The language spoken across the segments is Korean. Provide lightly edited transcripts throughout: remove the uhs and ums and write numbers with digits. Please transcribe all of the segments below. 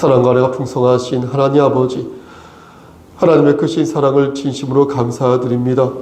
사랑과 은혜가 풍성하신 하나님 아버지, 하나님의 크신 사랑을 진심으로 감사드립니다.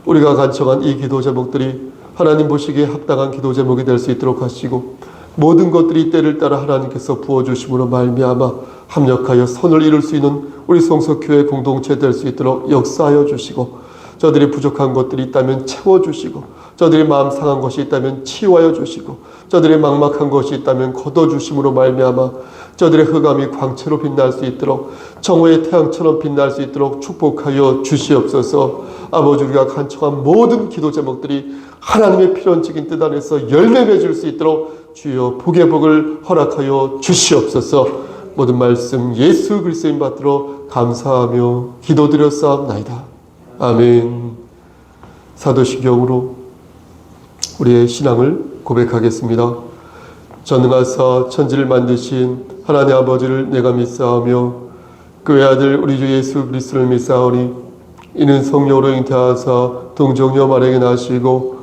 우리가 간청한 이 기도 제목들이 하나님 보시기에 합당한 기도 제목이 될 수 있도록 하시고, 모든 것들이 때를 따라 하나님께서 부어주심으로 말미암아 합력하여 선을 이룰 수 있는 우리 성서교회 공동체 될 수 있도록 역사하여 주시고, 저들이 부족한 것들이 있다면 채워주시고, 저들이 마음 상한 것이 있다면 치유하여 주시고, 저들이 막막한 것이 있다면 걷어주심으로 말미암아 저들의 흑암이 광채로 빛날 수 있도록, 정오의 태양처럼 빛날 수 있도록 축복하여 주시옵소서. 아버지, 우리가 간청한 모든 기도 제목들이 하나님의 필연적인 뜻 안에서 열매 맺을 수 있도록 주여 복의 복을 허락하여 주시옵소서. 모든 말씀 예수 그리스도인 받들어 감사하며 기도드렸사옵나이다. 아멘. 사도신경으로 우리의 신앙을 고백하겠습니다. 전능하사 천지를 만드신 하나님 아버지를 내가 믿사오며 그 외아들 우리 주 예수 그리스도를 믿사오니 이는 성령으로 잉태하사 동정녀 마리아에게 나시고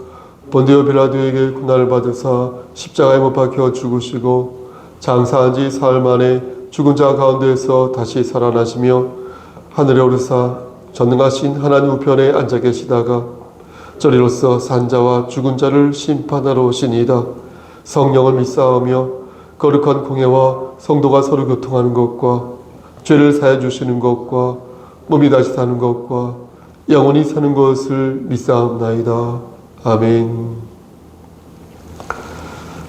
본디오 빌라도에게 고난을 받으사 십자가에 못 박혀 죽으시고 장사한 지 사흘 만에 죽은 자 가운데에서 다시 살아나시며 하늘에 오르사 전능하신 하나님 우편에 앉아 계시다가 저리로서 산자와 죽은 자를 심판하러 오시니이다. 성령을 믿사오며 거룩한 공예와 성도가 서로 교통하는 것과 죄를 사해 주시는 것과 몸이 다시 사는 것과 영원히 사는 것을 믿사옵나이다. 아멘.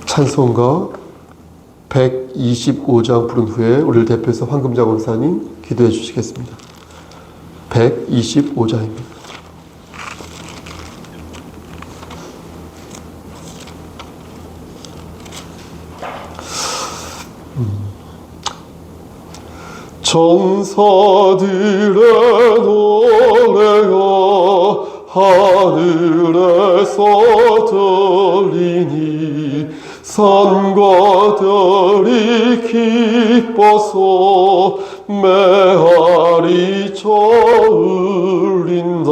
찬송가 125장 부른 후에 우리를 대표해서 황금자 권사님 기도해 주시겠습니다. 125장입니다. 정사들의 노래가 하늘에서 들리니 산과 들이 기뻐서 메아리 저울린다.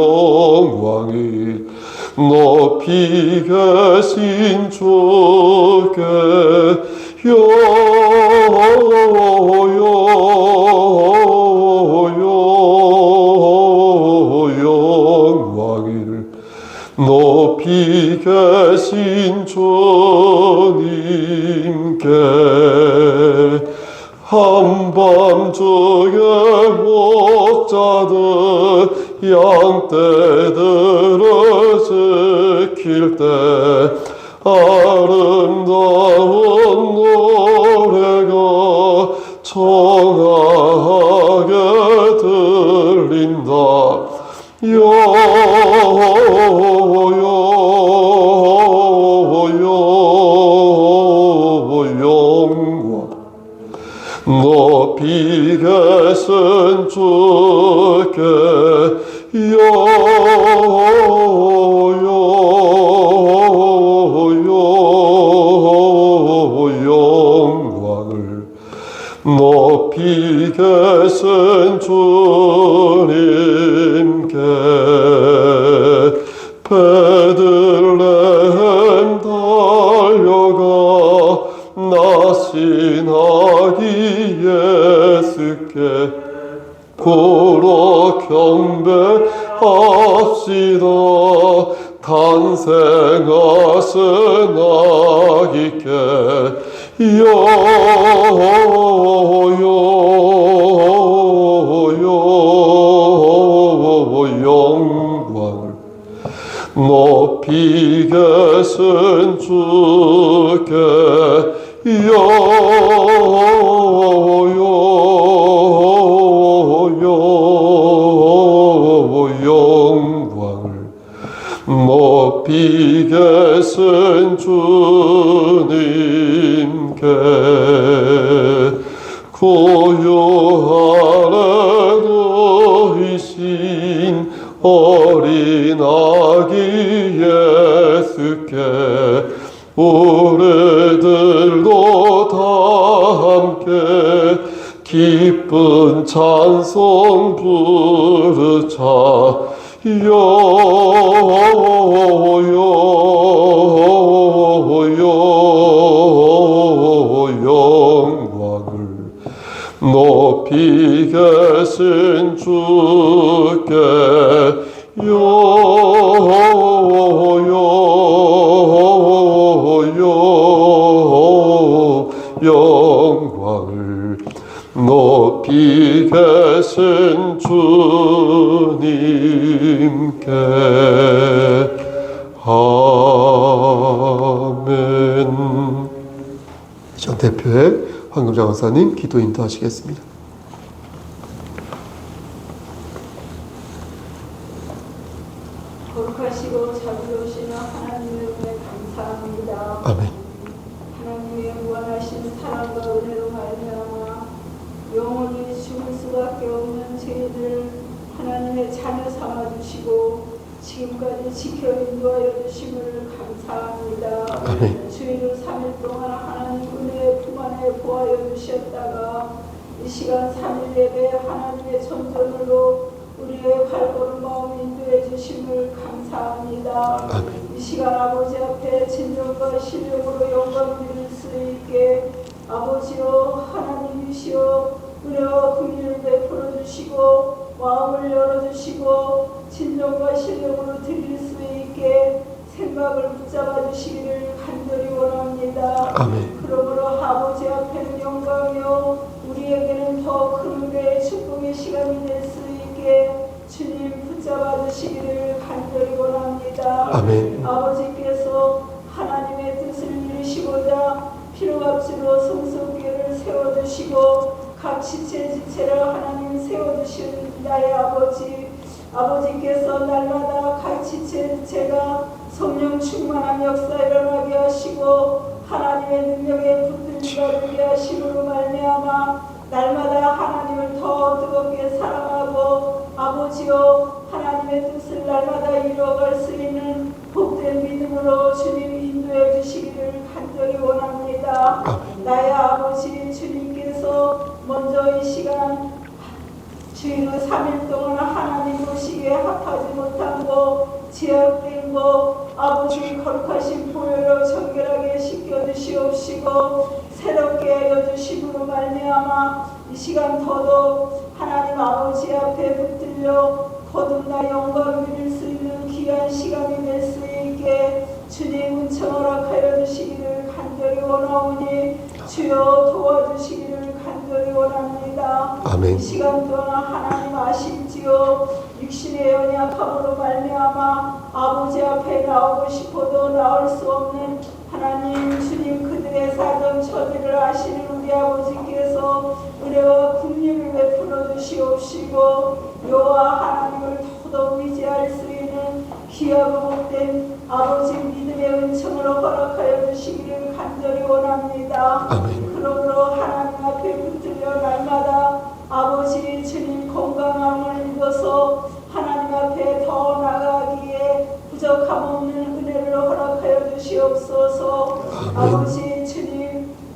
영광이 높이 계신 주께 영광을 높이 계신 주님께 한밤중에 목자들 양떼들을 지킬 때 아름다운 노래가 청하게 들린다. 영광 높이 계신 주께 영광을 높이 계신 주님께 베들레헴 달려가 나신 아기 예수께 고로 경배합시다. 탄생하신 아기께 영광을 높이 계신 주께 영광을 높이 계신 주님께 고요한 아이신 어린 아기 예수께 우리들도 다 함께 기쁜 찬송 부르자. 영광을 높이 계신 주께 영광을 높이 계신 주님께 아멘. 전 대표의 황금장 원사님 기도 인도하시겠습니다. 거룩하시고 자비로우신 하나님의 은혜 감사합니다. 아멘. 하나님의 무한하신 사랑과 은혜로 말미암아 영원히 죽을 수밖에 없는 저희들 하나님의 자녀 삼아주시고 지금까지 지켜 인도하여 주심을 감사합니다. 아멘. 주일을 3일 동안 하나님 은혜의 품 안에 보하여 주셨다가 이 시간 3일 예배 하나님의 전전으로 우리의 발걸음 마음 인도해 주심을 감사합니다. 아멘. 이 시간 아버지 앞에 진정과 신령으로 영광 드릴 수 있게 아버지여 하나님이시여 은혜와 긍휼을 베풀어 주시고 마음을 열어주시고 진정과 신령으로 드릴 수 있게 생각을 붙잡아 주시기를 간절히 원합니다. 아멘. 그러므로 아버지 앞에는 영광이요 우리에게는 더 큰 은혜의 축복의 시간이 될 수 있게 주님 붙잡아 주시기를 간절히 원합니다. 아멘. 아버지께서 하나님의 뜻을 이루시고자 피로값으로 성소교회를 세워주시고 각 지체를 하나님 세워주신 나의 아버지께서 날마다 각 지체가 성령 충만한 역사 일어나게 하시고 하나님의 능력에 붙들게 하심으로 말미암아 날마다 하나님을 더 뜨겁게 사랑하고 아버지여 하나님의 뜻을 날마다 이루어갈 수 있는 복된 믿음으로 주님 인도해 주시기를 간절히 원합니다. 나의 아버지 주님께서 먼저 이 시간 주일로 3일 동안 하나님 보시기에 합하지 못한 거 제약된 거 아버지 거룩하신 보혈로 정결하게 씻겨주시옵시고 새롭게 하여 주심으로 말미암아 이 시간 더더욱 하나님 아버지 앞에 붙들려 거듭나 영광 드릴 수 있는 귀한 시간이 될 수 있게 주님 은총 허락하여 주시기를 간절히 원하오니 주여 도와주시기를 간절히 원합니다. 아멘. 이 시간 동안 하나님 아실지요 육신의 연약함으로 말미암아 아버지 앞에 나오고 싶어도 나올 수 없는 하나님 주님 그들의 사정 처지를 아시는 우리 아버지께서 은혜와 긍휼을 베풀어 주시옵시고 여호와 하나님을 더더욱 의지할 수 있는 귀하고 복된 아버지 믿음의 은총을 허락하여 주시기를 간절히 원합니다. 아멘. 그러므로 하나님 앞에 붙들려 날마다 아버지 주님 건강함을 입어서 하나님 앞에 더 나아가기에 부족함 없는 은혜를 허락하여 주시옵소서. 아버지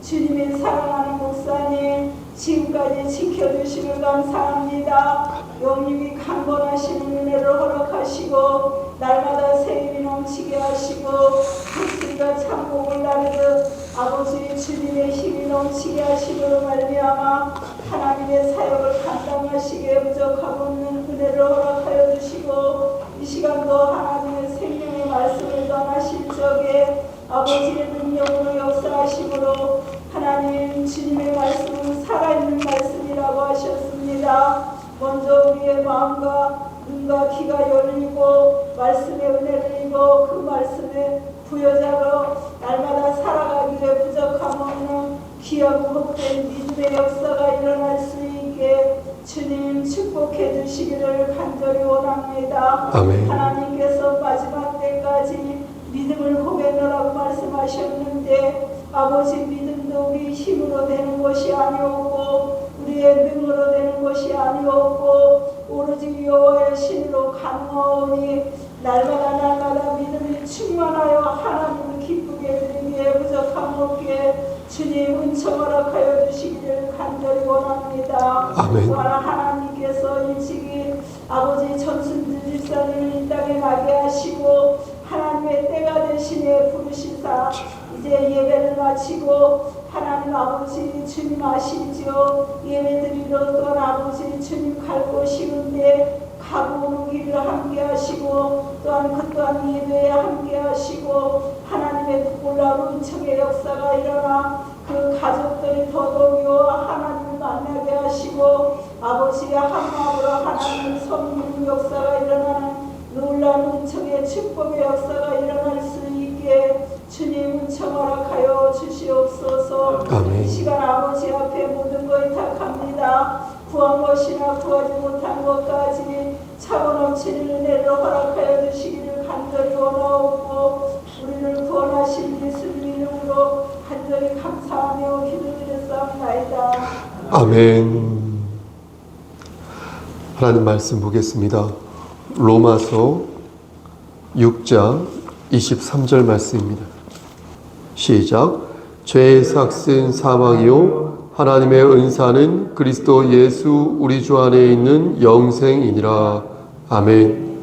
주님의 사랑하는 목사님 지금까지 지켜주시길 감사합니다. 영님이 강건하신 은혜를 허락하시고 날마다 세임이 넘치게 하시고 독수리가 창곡을 나르듯 아버지 주님의 힘이 넘치게 하심으로 말미암아 하나님의 사역을 감당하시기에 부족함 없는 은혜를 허락하여 주시고 이 시간도 하나님의 생명의 말씀을 전하실 적에 아버지의 능력으로 역사하심으로 하나님 주님의 말씀은 살아있는 말씀이라고 하셨습니다. 먼저 우리의 마음과 눈과 귀가 열리고 말씀의 은혜를 입어 그 말씀의 부여자로 날마다 살아가기에 부족함 없는 귀하고 복된 믿음의 역사가 일어날 수 있게 주님 축복해 주시기를 간절히 원합니다. 아멘. 하나님께서 마지막 때까지 믿음을 고백하라고 말씀하셨는데 아버지 믿음도 우리 힘으로 되는 것이 아니었고 우리의 능으로 되는 것이 아니었고 오로지 여호와의 신으로 가능하오니 날마다 믿음이 충만하여 하나님을 기쁘게 드리기에 부족함 없게 주님 은총 허락하여 주시기를 간절히 원합니다. 아멘. 또한 하나님께서 일찍이 아버지 전순들일세 육선을 이 땅에 나게 하시고 하나님의 때가 대신에 부르시사 이제 예배를 마치고 하나님 아버지 주님 아시지요. 예배드리러 또한 아버지 주님 갈 곳이는데 가고 오는 길을 함께 하시고 또한 그 또한 예배에 함께 하시고 하나님의 놀라운 은총의 역사가 일어나 그 가족들이 더더욱 하나님을 만나게 하시고 아버지의 한 마음으로 하나님을 섬기는 역사가 일어나는 놀라운 은총의 축복의 역사가 일어날 수 있게 주님 은총 허락하여 주시옵소서. 아멘. 이 시간 아버지 앞에 모든 걸 탁합니다. 구한 것이나 구하지 못한 것까지 차고 넘치는 은혜를 허락하여 주시기를 간절히 원하옵고 우리를 구원하신 예수님 이름으로 간절히 감사하며 기도드렸사옵나이다. 아멘. 하나님 말씀 보겠습니다. 로마서 6장 23절 말씀입니다. 시작. 죄의 삭은 사망이요 하나님의 은사는 그리스도 예수 우리 주 안에 있는 영생이니라. 아멘.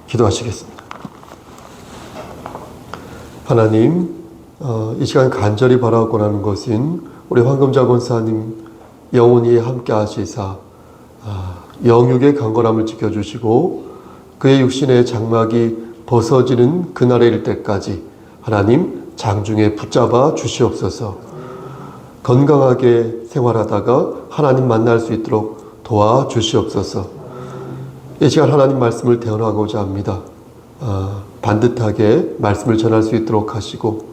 기도하시겠습니다. 하나님, 이 시간 간절히 바라고 하는 것은 우리 황금자 권사님 영원히 함께 하시사 영육의 강건함을 지켜주시고 그의 육신의 장막이 벗어지는 그날에 이를 때까지 하나님 장중에 붙잡아 주시옵소서. 건강하게 생활하다가 하나님 만날 수 있도록 도와주시옵소서. 이 시간 하나님 말씀을 대언하고자 합니다. 반듯하게 말씀을 전할 수 있도록 하시고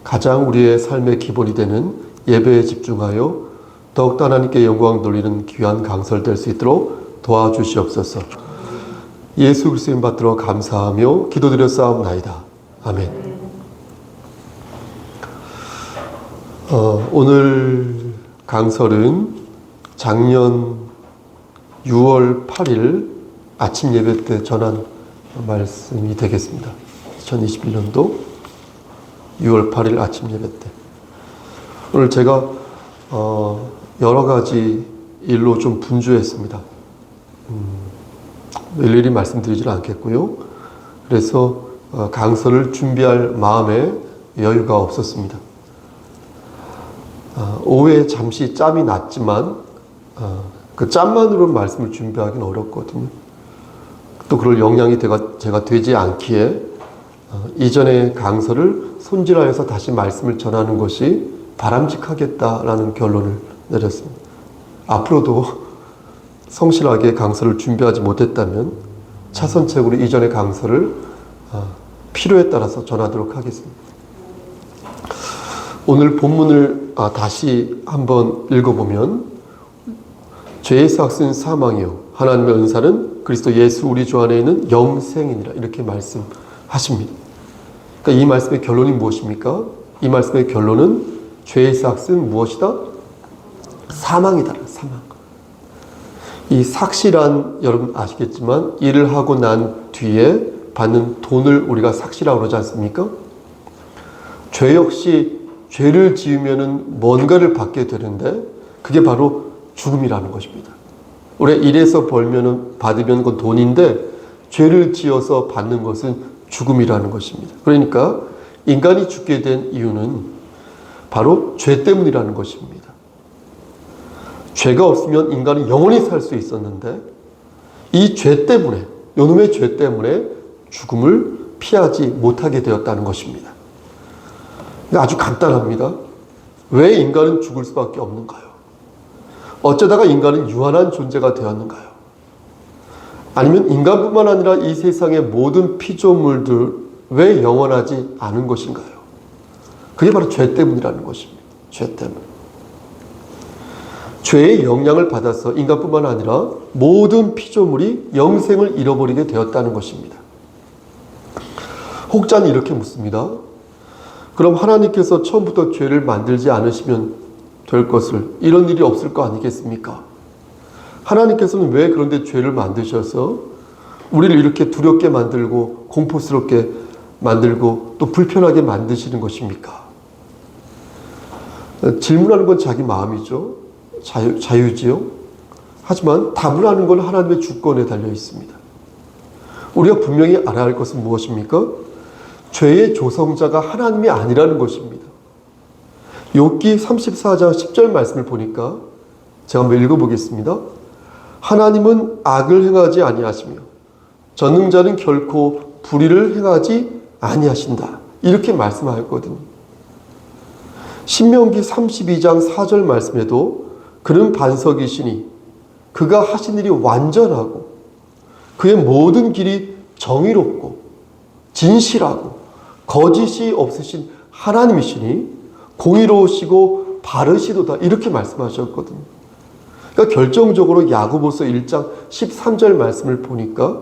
가장 우리의 삶의 기본이 되는 예배에 집중하여 더욱더 하나님께 영광 돌리는 귀한 강설 될 수 있도록 도와주시옵소서. 예수 그리스도인 받들어 감사하며 기도드렸사옵나이다. 아멘. 오늘 강설은 작년 6월 8일 아침 예배 때 전한 말씀이 되겠습니다. 2021년도 6월 8일 아침 예배 때. 오늘 제가 여러 가지 일로 좀 분주했습니다. 일일이 말씀드리지는 않겠고요. 그래서 강설을 준비할 마음에 여유가 없었습니다. 오후에 잠시 짬이 났지만 그 짬만으로 말씀을 준비하기는 어렵거든요. 또 그럴 역량이 제가 되지 않기에 이전의 강설을 손질하여서 다시 말씀을 전하는 것이 바람직하겠다라는 결론을 내렸습니다. 앞으로도 성실하게 강설을 준비하지 못했다면 차선책으로 이전의 강설을 필요에 따라서 전하도록 하겠습니다. 오늘 본문을 다시 한번 읽어보면 죄의 삭은 사망이요 하나님의 은사는 그리스도 예수 우리 주 안에 있는 영생이니라 이렇게 말씀하십니다. 그러니까 이 말씀의 결론이 무엇입니까? 이 말씀의 결론은 죄의 삭은 무엇이다? 사망이다. 사망. 이 삭시란 여러분 아시겠지만 일을 하고 난 뒤에 받는 돈을 우리가 삭시라고 그러지 않습니까? 죄 역시 죄를 지으면은 뭔가를 받게 되는데 그게 바로 죽음이라는 것입니다. 우리가 일해서 받으면 그건 돈인데 죄를 지어서 받는 것은 죽음이라는 것입니다. 그러니까 인간이 죽게 된 이유는 바로 죄 때문이라는 것입니다. 죄가 없으면 인간은 영원히 살 수 있었는데 이 죄 때문에, 요놈의 죄 때문에 죽음을 피하지 못하게 되었다는 것입니다. 아주 간단합니다. 왜 인간은 죽을 수밖에 없는가요? 어쩌다가 인간은 유한한 존재가 되었는가요? 아니면 인간뿐만 아니라 이 세상의 모든 피조물들 왜 영원하지 않은 것인가요? 그게 바로 죄 때문이라는 것입니다. 죄 때문. 죄의 영향을 받아서 인간뿐만 아니라 모든 피조물이 영생을 잃어버리게 되었다는 것입니다. 혹자는 이렇게 묻습니다. 그럼 하나님께서 처음부터 죄를 만들지 않으시면 될 것을 이런 일이 없을 거 아니겠습니까? 하나님께서는 왜 그런데 죄를 만드셔서 우리를 이렇게 두렵게 만들고 공포스럽게 만들고 또 불편하게 만드시는 것입니까? 질문하는 건 자기 마음이죠. 자유지요. 하지만 답을 하는 건 하나님의 주권에 달려 있습니다. 우리가 분명히 알아야 할 것은 무엇입니까? 죄의 조성자가 하나님이 아니라는 것입니다. 욥기 34장 10절 말씀을 보니까 제가 한번 읽어보겠습니다. 하나님은 악을 행하지 아니하시며 전능자는 결코 불의를 행하지 아니하신다. 이렇게 말씀하였거든요. 신명기 32장 4절 말씀에도 그는 반석이시니 그가 하신 일이 완전하고 그의 모든 길이 정의롭고 진실하고 거짓이 없으신 하나님이시니 공의로우시고 바르시도다. 이렇게 말씀하셨거든요. 그러니까 결정적으로 야고보서 1장 13절 말씀을 보니까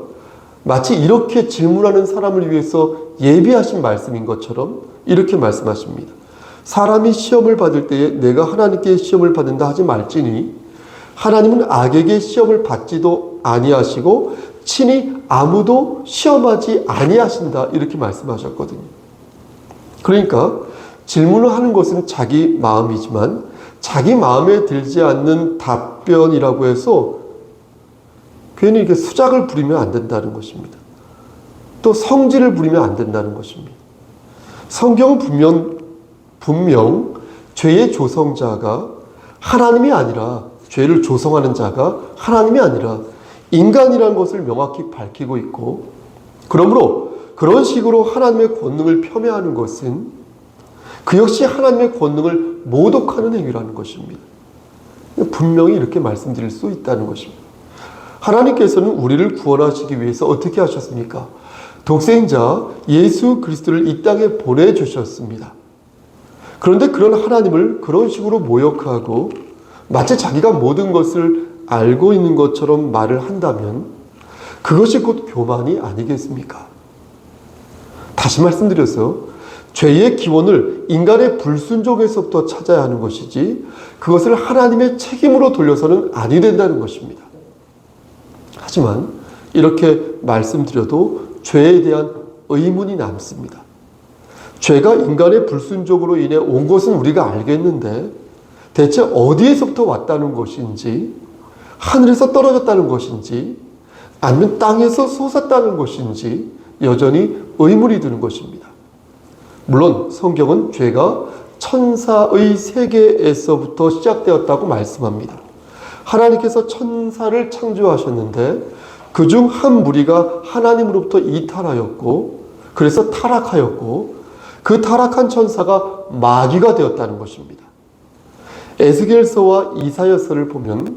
마치 이렇게 질문하는 사람을 위해서 예비하신 말씀인 것처럼 이렇게 말씀하십니다. 사람이 시험을 받을 때에 내가 하나님께 시험을 받는다 하지 말지니 하나님은 악에게 시험을 받지도 아니하시고 친히 아무도 시험하지 아니하신다. 이렇게 말씀하셨거든요. 그러니까 질문을 하는 것은 자기 마음이지만 자기 마음에 들지 않는 답변이라고 해서 괜히 이렇게 수작을 부리면 안 된다는 것입니다. 또 성질을 부리면 안 된다는 것입니다. 성경은 분명 죄의 조성자가 하나님이 아니라 죄를 조성하는 자가 하나님이 아니라 인간이라는 것을 명확히 밝히고 있고 그러므로 그런 식으로 하나님의 권능을 폄훼하는 것은 그 역시 하나님의 권능을 모독하는 행위라는 것입니다. 분명히 이렇게 말씀드릴 수 있다는 것입니다. 하나님께서는 우리를 구원하시기 위해서 어떻게 하셨습니까? 독생자 예수 그리스도를 이 땅에 보내주셨습니다. 그런데 그런 하나님을 그런 식으로 모욕하고 마치 자기가 모든 것을 알고 있는 것처럼 말을 한다면 그것이 곧 교만이 아니겠습니까? 다시 말씀드려서 죄의 기원을 인간의 불순종에서부터 찾아야 하는 것이지 그것을 하나님의 책임으로 돌려서는 아니 된다는 것입니다. 하지만 이렇게 말씀드려도 죄에 대한 의문이 남습니다. 죄가 인간의 불순종으로 인해 온 것은 우리가 알겠는데 대체 어디에서부터 왔다는 것인지 하늘에서 떨어졌다는 것인지 아니면 땅에서 솟았다는 것인지 여전히 의문이 드는 것입니다. 물론 성경은 죄가 천사의 세계에서부터 시작되었다고 말씀합니다. 하나님께서 천사를 창조하셨는데 그중 한 무리가 하나님으로부터 이탈하였고 그래서 타락하였고 그 타락한 천사가 마귀가 되었다는 것입니다. 에스겔서와 이사야서를 보면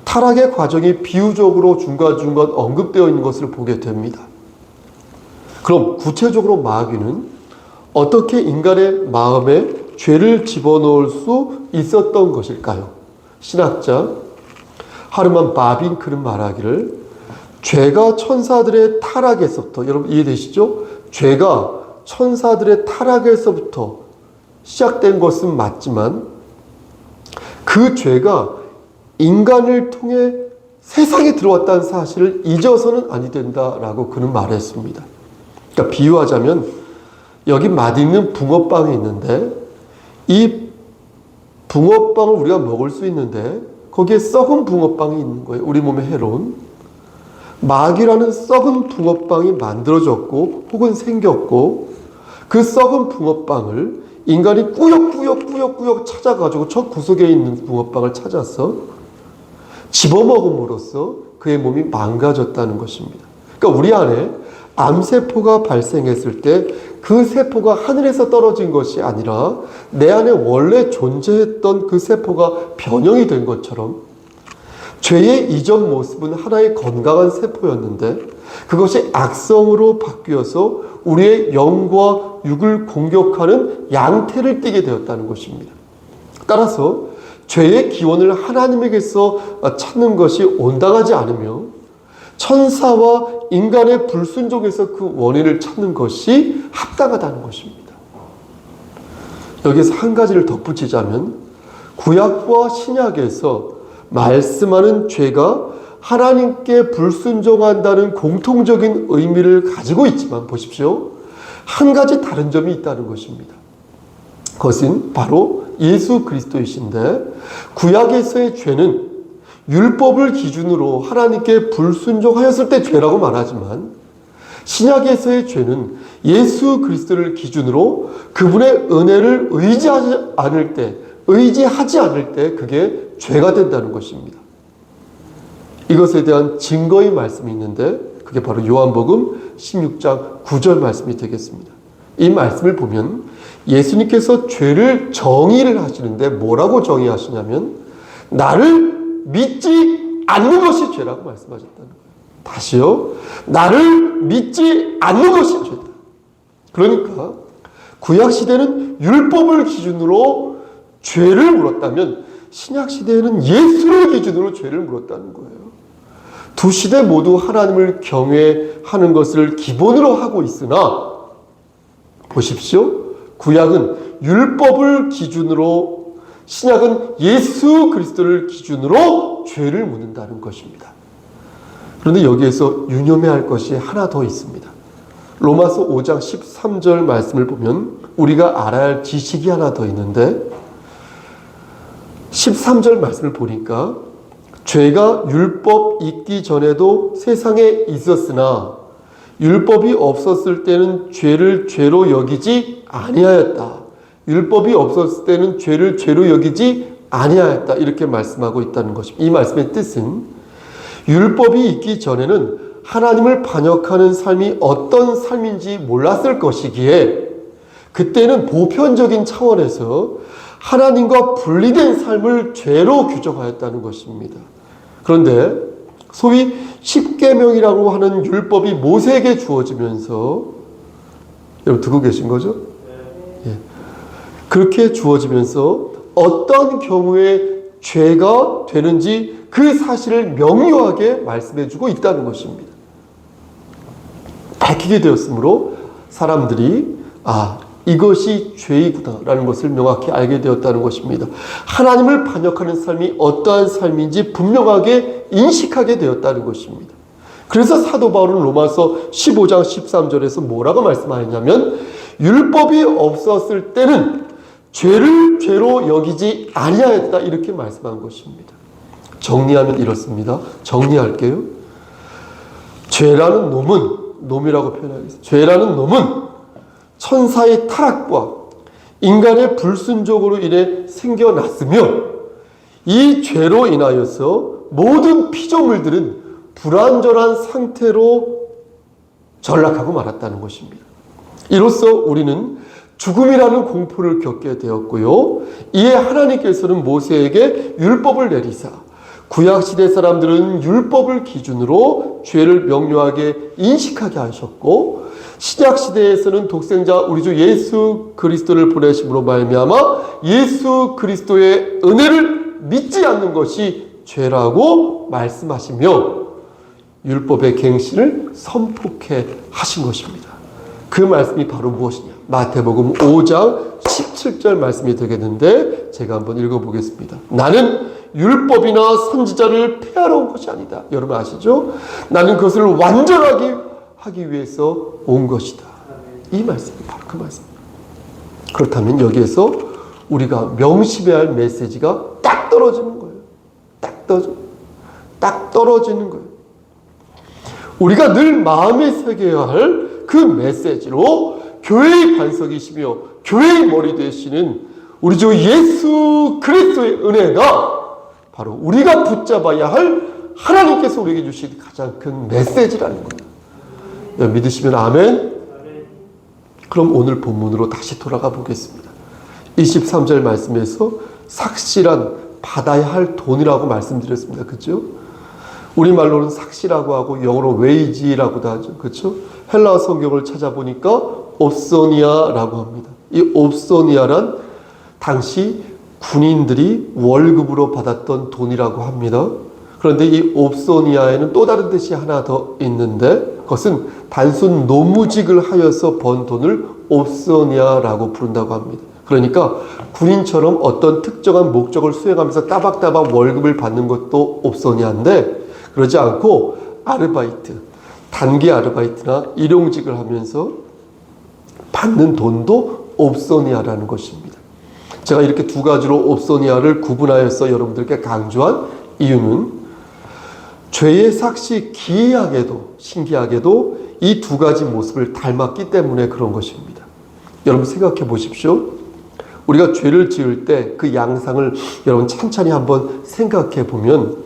타락의 과정이 비유적으로 중간중간 언급되어 있는 것을 보게 됩니다. 그럼 구체적으로 마귀는 어떻게 인간의 마음에 죄를 집어넣을 수 있었던 것일까요? 신학자 하르만 바빙크는 말하기를 죄가 천사들의 타락에서부터, 여러분 이해되시죠? 죄가 천사들의 타락에서부터 시작된 것은 맞지만 그 죄가 인간을 통해 세상에 들어왔다는 사실을 잊어서는 아니 된다라고 그는 말했습니다. 그러니까 비유하자면 여기 맛있는 붕어빵이 있는데 이 붕어빵을 우리가 먹을 수 있는데 거기에 썩은 붕어빵이 있는 거예요. 우리 몸에 해로운. 마귀라는 썩은 붕어빵이 만들어졌고 혹은 생겼고 그 썩은 붕어빵을 인간이 꾸역꾸역 찾아가지고 저 구석에 있는 붕어빵을 찾아서 집어먹음으로써 그의 몸이 망가졌다는 것입니다. 그러니까 우리 안에 암세포가 발생했을 때 그 세포가 하늘에서 떨어진 것이 아니라 내 안에 원래 존재했던 그 세포가 변형이 된 것처럼 죄의 이전 모습은 하나의 건강한 세포였는데 그것이 악성으로 바뀌어서 우리의 영과 육을 공격하는 양태를 띠게 되었다는 것입니다. 따라서 죄의 기원을 하나님에게서 찾는 것이 온당하지 않으며 천사와 인간의 불순종에서 그 원인을 찾는 것이 합당하다는 것입니다. 여기서 한 가지를 덧붙이자면 구약과 신약에서 말씀하는 죄가 하나님께 불순종한다는 공통적인 의미를 가지고 있지만 보십시오. 한 가지 다른 점이 있다는 것입니다. 그것은 바로 예수 그리스도이신데 구약에서의 죄는 율법을 기준으로 하나님께 불순종하였을 때 죄라고 말하지만 신약에서의 죄는 예수 그리스도를 기준으로 그분의 은혜를 의지하지 않을 때 그게 죄가 된다는 것입니다. 이것에 대한 증거의 말씀이 있는데 그게 바로 요한복음 16장 9절 말씀이 되겠습니다. 이 말씀을 보면 예수님께서 죄를 정의를 하시는데 뭐라고 정의하시냐면 나를 믿지 않는 것이 죄라고 말씀하셨다는 거예요. 다시요. 나를 믿지 않는 것이 죄다. 그러니까 구약시대는 율법을 기준으로 죄를 물었다면 신약시대에는 예수를 기준으로 죄를 물었다는 거예요. 두 시대 모두 하나님을 경외하는 것을 기본으로 하고 있으나 보십시오. 구약은 율법을 기준으로, 신약은 예수 그리스도를 기준으로 죄를 묻는다는 것입니다. 그런데 여기에서 유념해야 할 것이 하나 더 있습니다. 로마서 5장 13절 말씀을 보면 우리가 알아야 할 지식이 하나 더 있는데 13절 말씀을 보니까 죄가 율법 있기 전에도 세상에 있었으나 율법이 없었을 때는 죄를 죄로 여기지 아니하였다. 율법이 없었을 때는 죄를 죄로 여기지 아니하였다. 이렇게 말씀하고 있다는 것입니다. 이 말씀의 뜻은 율법이 있기 전에는 하나님을 반역하는 삶이 어떤 삶인지 몰랐을 것이기에 그때는 보편적인 차원에서 하나님과 분리된 삶을 죄로 규정하였다는 것입니다. 그런데 소위 십계명이라고 하는 율법이 모세에게 주어지면서, 여러분 듣고 계신 거죠? 예. 그렇게 주어지면서 어떤 경우에 죄가 되는지 그 사실을 명료하게 말씀해주고 있다는 것입니다. 밝히게 되었으므로 사람들이 이것이 죄이구나라는 것을 명확히 알게 되었다는 것입니다. 하나님을 반역하는 삶이 어떠한 삶인지 분명하게 인식하게 되었다는 것입니다. 그래서 사도 바울은 로마서 15장 13절에서 뭐라고 말씀하였냐면 율법이 없었을 때는 죄를 죄로 여기지 아니하였다 이렇게 말씀한 것입니다. 정리하면 이렇습니다. 정리할게요. 죄라는 놈이라고 표현하겠습니다. 죄라는 놈은 천사의 타락과 인간의 불순종으로 인해 생겨났으며 이 죄로 인하여서 모든 피조물들은 불완전한 상태로 전락하고 말았다는 것입니다. 이로써 우리는 죽음이라는 공포를 겪게 되었고요. 이에 하나님께서는 모세에게 율법을 내리사 구약시대 사람들은 율법을 기준으로 죄를 명료하게 인식하게 하셨고 신약시대에서는 독생자 우리 주 예수 그리스도를 보내심으로 말미암아 예수 그리스도의 은혜를 믿지 않는 것이 죄라고 말씀하시며 율법의 갱신을 선포해 하신 것입니다. 그 말씀이 바로 무엇이냐? 마태복음 5장 17절 말씀이 되겠는데 제가 한번 읽어보겠습니다. 나는 율법이나 선지자를 폐하러 온 것이 아니다. 여러분 아시죠? 나는 그것을 완전하게 하기 위해서 온 것이다. 이 말씀이 바로 그 말씀입니다. 그렇다면 여기에서 우리가 명심해야 할 메시지가 딱 떨어지는 거예요. 딱 떨어지는 거예요. 우리가 늘 마음에 새겨야 할 그 메시지로 교회의 반석이시며 교회의 머리 되시는 우리 주 예수 그리스도의 은혜가 바로 우리가 붙잡아야 할 하나님께서 우리에게 주신 가장 큰 메시지라는 거예요. 믿으시면 아멘. 그럼 오늘 본문으로 다시 돌아가 보겠습니다. 23절 말씀에서 삭실한 받아야 할 돈이라고 말씀드렸습니다. 그렇죠? 우리말로는 삭시라고 하고 영어로 웨이지라고도 하죠. 그렇죠? 헬라어 성경을 찾아보니까 옵소니아라고 합니다. 이 옵소니아란 당시 군인들이 월급으로 받았던 돈이라고 합니다. 그런데 이 옵소니아에는 또 다른 뜻이 하나 더 있는데 그것은 단순 노무직을 하여서 번 돈을 옵소니아라고 부른다고 합니다. 그러니까 군인처럼 어떤 특정한 목적을 수행하면서 따박따박 월급을 받는 것도 옵소니아인데 그러지 않고 아르바이트, 단기 아르바이트나 일용직을 하면서 받는 돈도 옵소니아라는 것입니다. 제가 이렇게 두 가지로 옵소니아를 구분하여서 여러분들께 강조한 이유는 죄의 삭시 기이하게도 신기하게도 이 두 가지 모습을 닮았기 때문에 그런 것입니다. 여러분 생각해 보십시오. 우리가 죄를 지을 때 그 양상을 여러분 천천히 한번 생각해 보면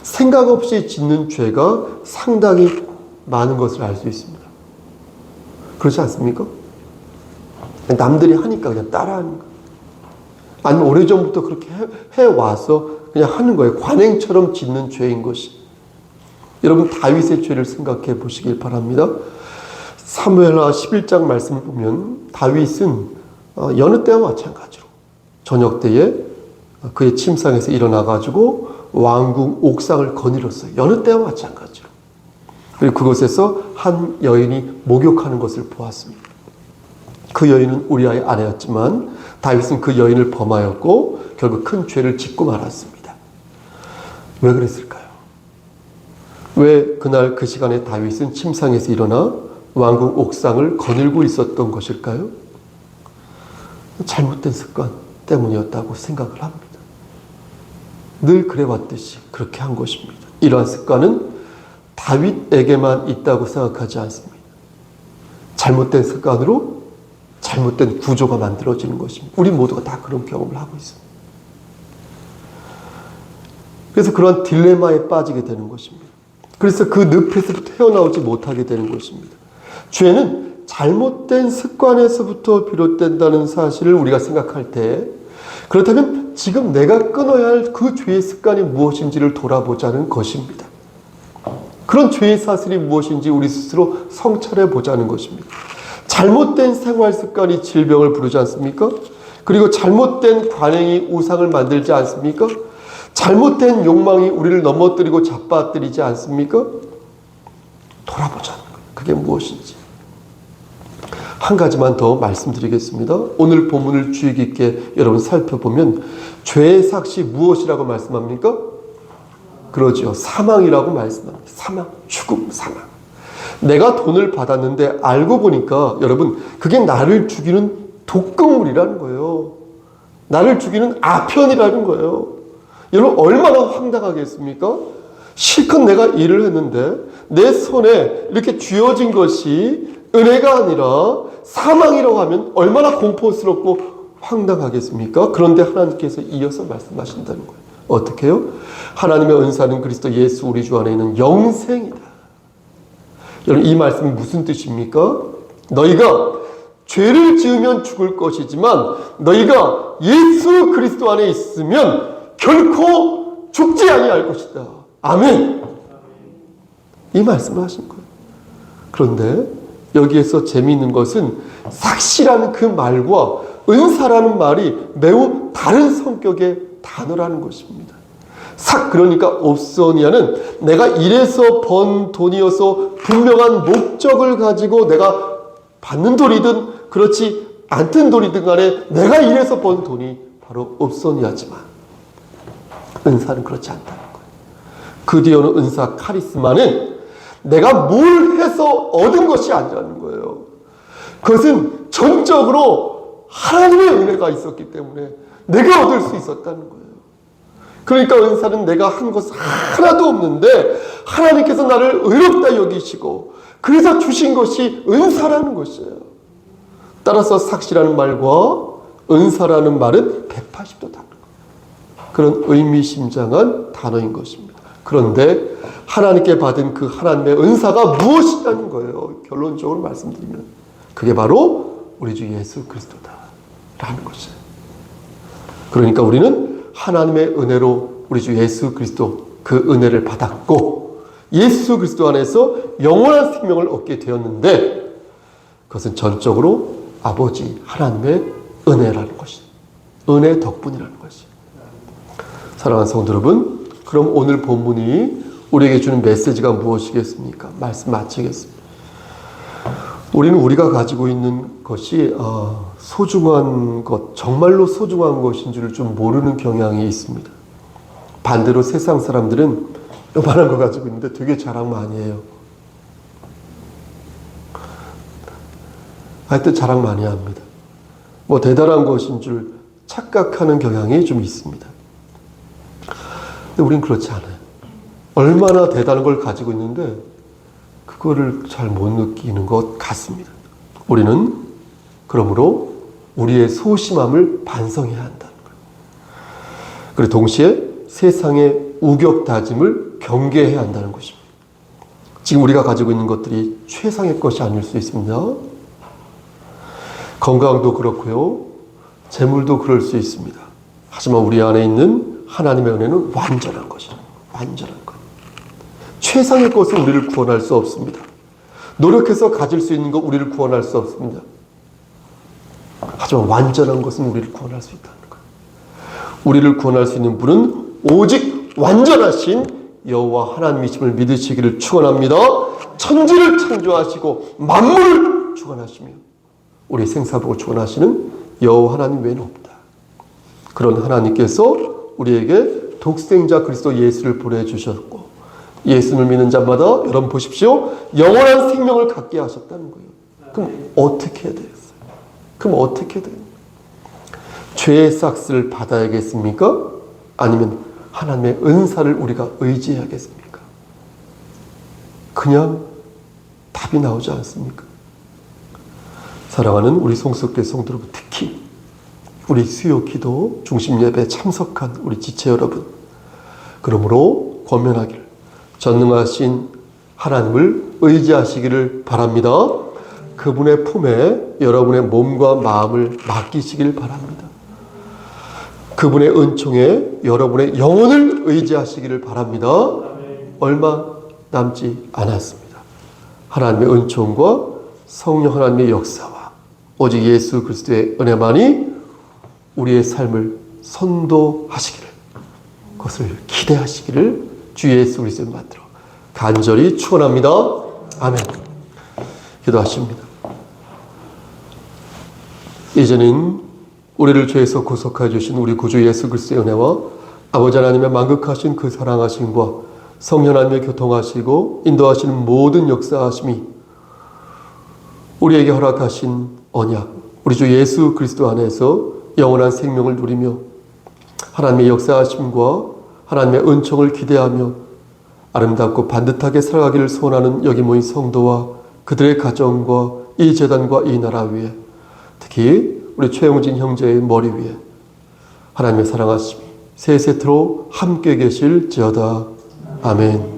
생각 없이 짓는 죄가 상당히 많은 것을 알 수 있습니다. 그렇지 않습니까? 남들이 하니까 그냥 따라하는 거예요. 아니면 오래전부터 그렇게 해와서 그냥 하는 거예요. 관행처럼 짓는 죄인 것이. 여러분 다윗의 죄를 생각해 보시길 바랍니다. 사무엘하 11장 말씀을 보면 다윗은 여느 때와 마찬가지로 저녁 때에 그의 침상에서 일어나가지고 왕궁 옥상을 거닐었어요. 여느 때와 마찬가지로. 그리고 그곳에서 한 여인이 목욕하는 것을 보았습니다. 그 여인은 우리아의 아내였지만 다윗은 그 여인을 범하였고 결국 큰 죄를 짓고 말았습니다. 왜 그랬을까요? 왜 그날 그 시간에 다윗은 침상에서 일어나 왕궁 옥상을 거닐고 있었던 것일까요? 잘못된 습관 때문이었다고 생각을 합니다. 늘 그래왔듯이 그렇게 한 것입니다. 이러한 습관은 다윗에게만 있다고 생각하지 않습니다. 잘못된 습관으로 잘못된 구조가 만들어지는 것입니다. 우리 모두가 다 그런 경험을 하고 있습니다. 그래서 그런 딜레마에 빠지게 되는 것입니다. 그래서 그 늪에서부터 헤어나오지 못하게 되는 것입니다. 죄는 잘못된 습관에서부터 비롯된다는 사실을 우리가 생각할 때, 그렇다면 지금 내가 끊어야 할 그 죄의 습관이 무엇인지를 돌아보자는 것입니다. 그런 죄의 사슬이 무엇인지 우리 스스로 성찰해 보자는 것입니다. 잘못된 생활 습관이 질병을 부르지 않습니까? 그리고 잘못된 관행이 우상을 만들지 않습니까? 잘못된 욕망이 우리를 넘어뜨리고 잡아뜨리지 않습니까? 돌아보자는 거예요. 그게 무엇인지. 한 가지만 더 말씀드리겠습니다. 오늘 본문을 주의 깊게 여러분 살펴보면 죄의 삭시 무엇이라고 말씀합니까? 그러죠. 사망이라고 말씀합니다. 사망, 죽음, 사망. 내가 돈을 받았는데 알고 보니까 여러분 그게 나를 죽이는 독극물이라는 거예요. 나를 죽이는 아편이라는 거예요. 여러분 얼마나 황당하겠습니까? 실컷 내가 일을 했는데 내 손에 이렇게 쥐어진 것이 은혜가 아니라 사망이라고 하면 얼마나 공포스럽고 황당하겠습니까? 그런데 하나님께서 이어서 말씀하신다는 거예요. 어떻게 해요? 하나님의 은사는 그리스도 예수 우리 주 안에 있는 영생이다. 여러분 이 말씀이 무슨 뜻입니까? 너희가 죄를 지으면 죽을 것이지만 너희가 예수 그리스도 안에 있으면 결코 죽지 아니할 것이다. 아멘. 이 말씀을 하신 거예요. 그런데 여기에서 재미있는 것은 삭시라는 그 말과 은사라는 말이 매우 다른 성격의 단어라는 것입니다. 삭 그러니까 옵소니아는 내가 일해서 번 돈이어서 분명한 목적을 가지고 내가 받는 돈이든 그렇지 않든 돈이든 간에 내가 일해서 번 돈이 바로 옵소니아지만 은사는 그렇지 않다는 거예요. 그 뒤에 오는 은사 카리스마는 내가 뭘 해서 얻은 것이 아니라는 거예요. 그것은 전적으로 하나님의 은혜가 있었기 때문에 내가 얻을 수 있었다는 거예요. 그러니까 은사는 내가 한 것 하나도 없는데 하나님께서 나를 의롭다 여기시고 그래서 주신 것이 은사라는 것이에요. 따라서 삭시라는 말과 은사라는 말은 180도 다른 거예요. 그런 의미심장한 단어인 것입니다. 그런데 하나님께 받은 그 하나님의 은사가 무엇이냐는 거예요. 결론적으로 말씀드리면 그게 바로 우리 주 예수 그리스도다라는 것이에요. 그러니까 우리는 하나님의 은혜로 우리 주 예수 그리스도 그 은혜를 받았고 예수 그리스도 안에서 영원한 생명을 얻게 되었는데 그것은 전적으로 아버지 하나님의 은혜라는 것이 은혜 덕분이라는 것이. 사랑하는 성도 여러분, 그럼 오늘 본문이 우리에게 주는 메시지가 무엇이겠습니까? 말씀 마치겠습니다. 우리는 우리가 가지고 있는 것이 소중한 것, 정말로 소중한 것인 줄을 좀 모르는 경향이 있습니다. 반대로 세상 사람들은 요만한 거 가지고 있는데 되게 자랑 많이 해요. 하여튼 자랑 많이 합니다. 뭐 대단한 것인 줄 착각하는 경향이 좀 있습니다. 근데 우린 그렇지 않아요. 얼마나 대단한 걸 가지고 있는데 그거를 잘 못 느끼는 것 같습니다. 우리는 그러므로 우리의 소심함을 반성해야 한다는 거예요. 그리고 동시에 세상의 우격다짐을 경계해야 한다는 것입니다. 지금 우리가 가지고 있는 것들이 최상의 것이 아닐 수 있습니다. 건강도 그렇고요. 재물도 그럴 수 있습니다. 하지만 우리 안에 있는 하나님의 은혜는 완전한 것이죠. 완전한 것. 최상의 것은 우리를 구원할 수 없습니다. 노력해서 가질 수 있는 것 우리를 구원할 수 없습니다. 하지만 완전한 것은 우리를 구원할 수 있다는 거예요. 우리를 구원할 수 있는 분은 오직 완전하신 여호와 하나님이심을 믿으시기를 축원합니다. 천지를 창조하시고 만물을 주관하시며 우리 생사복을 주관하시는 여호와 하나님 외에는 없다. 그런 하나님께서 우리에게 독생자 그리스도 예수를 보내주셨고 예수를 믿는 자마다 여러분 보십시오. 영원한 생명을 갖게 하셨다는 거예요. 그럼 어떻게 해야 되겠어요? 그럼 어떻게 해야 돼요? 죄의 삭스를 받아야겠습니까? 아니면 하나님의 은사를 우리가 의지해야겠습니까? 그냥 답이 나오지 않습니까? 사랑하는 우리 송석교 성도 여러분, 특히 우리 수요 기도 중심 예배에 참석한 우리 지체 여러분, 그러므로 권면하기를 전능하신 하나님을 의지하시기를 바랍니다. 그분의 품에 여러분의 몸과 마음을 맡기시길 바랍니다. 그분의 은총에 여러분의 영혼을 의지하시기를 바랍니다. 얼마 남지 않았습니다. 하나님의 은총과 성령 하나님의 역사와 오직 예수 그리스도의 은혜만이 우리의 삶을 선도하시기를, 그것을 기대하시기를 주 예수 그리스도를 만들어 간절히 축원합니다. 아멘. 기도하십니다. 이제는 우리를 죄에서 구속하여 주신 우리 구주 예수 그리스도의 은혜와 아버지 하나님의 만극하신 그 사랑하심과 성령 하나님의 교통하시고 인도하시는 모든 역사하심이 우리에게 허락하신 언약, 우리 주 예수 그리스도 안에서 영원한 생명을 누리며 하나님의 역사하심과 하나님의 은총을 기대하며 아름답고 반듯하게 살아가기를 소원하는 여기 모인 성도와 그들의 가정과 이 재단과 이 나라 위에, 특히 우리 최용진 형제의 머리 위에 하나님의 사랑하심이 세세토록 함께 계실지어다. 아멘.